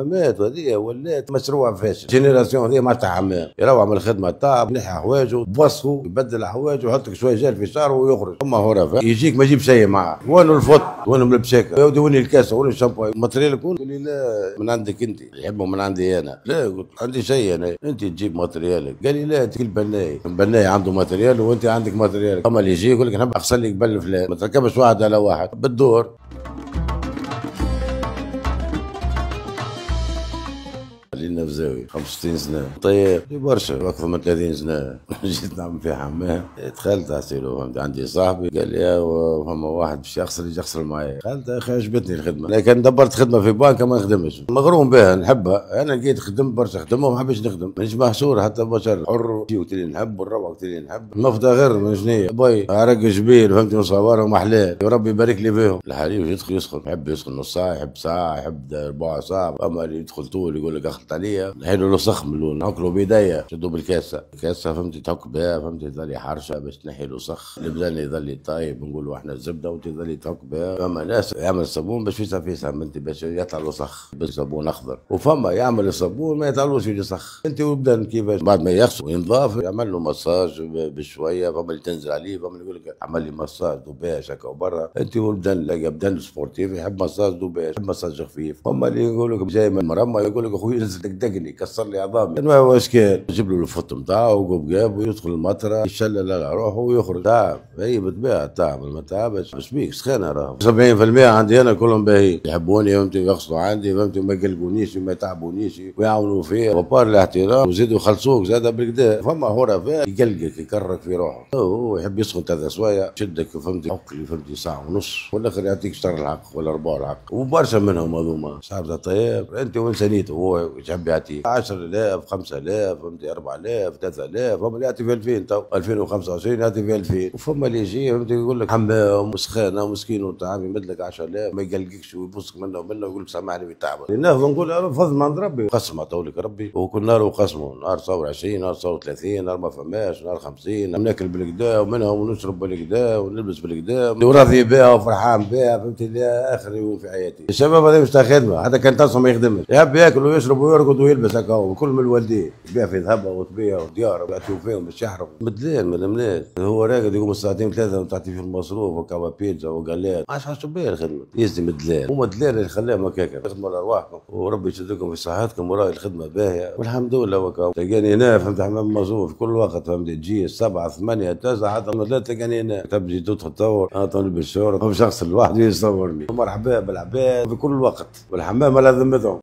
فمات، وهذه ولات مشروع فاشل. جينيراسيون هذه ما تاع حمام، يروح من الخدمه تاع ينحي حوايجه بوصفه يبدل حوايجه ويحط لك شويه جال في شعره ويخرج. اما هو راه يجيك ما يجيب شيء معاه. وين الفوت؟ وين ملبسك؟ يا ودي وين الكاسه؟ وين الشامبو؟ ماتريال يكون؟ تقول لي لا من عندك انت، يحبوا من عندي انا. لا قلت عندي شيء انا، انت تجيب ماتريالك. قال لي لا انت البناي، البناي عنده ماتريال وانت عندك ماتريال. اما اللي يجي يقول لك نحب اغسل لك بل فلان، ما تركبش واحد على واحد بالدور. خلينا في زاوية 65 سنة. طيب برشا أكثر من 30 سنة. جيت نعمل في حمام، دخلت عسيلو فهمت. عندي صاحبي قال لي فما واحد باش يغسل يجي يغسل معايا. دخلت يا أخي عجبتني الخدمة، لكن دبرت خدمة في بنك ما نخدمش، مغروم بها نحبها. أنا لقيت خدمت برشا خدمة وما حبيتش نخدم، مانيش محشور حتى بشر حر. قلت لي نحب والروعة قلت لي نحب نفضى غير من شنيا باي عرق جبيل فهمتني وصورهم أحلال. يا ربي يبارك لي فيهم. الحريم يدخل يسخن، يحب يسخن نص ساعة، يحب ساعة، يحب ربع ساعة. أما اللي يدخل طول يقول لك أخلط عليا نحيلو له سخ من اللون، نعكلو بيديا شدو بالكاسة، الكاسة فهمتي تحك بها فهمتي تظلي حرشة باش تنحي له سخ. البدن يظلي طايب نقولوا احنا الزبدة وانت تظلي تحك بها. فما ناس يعمل الصابون باش فيسا فيسا انت باش يطلع له سخ بالصابون اخضر، وفما يعمل الصابون ما يطلعلوش يجي سخ. انت والبدن كيفاش بعد ما يغسل وينضاف يعمل له مساج بشوية. فما اللي تنزل عليه، فما اللي يقول لك عمل لي مساج دوباش هكا وبرا. انت والبدن لقى بدن سبورتيف يحب مساج دوباش، يحب مساج خفيف. فما اللي يقول لك جاي من مرمى يقول لك اخوي نزل دقني كسر لي عظامي. ما هو اشكال، يجيب له الفط نتاعو وقبقاب ويدخل المطره يشلل على روحه ويخرج. تعب هي بالطبيعه تعب، ما تعبش مش بيك سخانه. راهو 70% عندي انا كلهم باهي يحبوني فهمتي ويغسلوا عندي فهمتي وما يقلقونيش وما يتعبونيش ويعاونوا فيا وبار الاحترام وزيدوا يخلصوك زاد بالكدا. فما هو راه يقلقك يكرك في روحه، هو يحب يسخن 3 سوايع يشدك فهمتي عقلي فهمتي ساعه ونص والاخر يعطيك شطر الحق ولا ربع الحق. وبرشا منهم هذوما صاحب طيب انت وانسانيته. هو يحب يعطيك 10,000 5,000 فهمتي 4,000 3,000. فما اللي يعطي في 2000 تو 2025 يعطي في 2000. وفما اللي يجي فهمتي يقول لك حمام وسخانه ومسكين وتعب يمد لك 10,000 ما يقلقكش ويبصك منه ومنه ويقول لك سامحني بتعبك. ناخذ نقول فضل من عند ربي قسم عطاولك ربي. وكل نهار وقسمه، نهار صور 20 نهار صور 30 نهار ما فماش نهار 50. ناكل بالكدا ومنها ونشرب بالكدا ونلبس بالكدا وراضي بها وفرحان بها فهمتي لاخر يوم في حياتي. الشباب هذا مش تاع خدمه، حتى كان تصل ما يخدمش، يحب ياكل ويشرب ويرقد ويلبس هكا وكل من الوالدين يبيع في ذهبه وتبيع ودياره ويعطيو فيهم بالشحر مدلال من المناس. هو راقد يقوم الساعتين 3 وتعطي فيه المصروف وكوا بيتزا وقلات ما عادش حاسوا بها الخدمه. يزي مدلال هما الدلال اللي خلاهم هكاك. تخدموا على ارواحكم وربي يشدكم في صحتكم وراي الخدمه باهيه والحمد لله. وكا تلقاني هنا فهمت حمام مصروف في كل وقت فهمت تجي 7 8 9 حتى لا تلقاني هنا تبجي تدخل تصور انا طالب بالشهر شخص لوحده يصورني. مرحبا بالعباد في كل وقت والحمام على ذمتهم.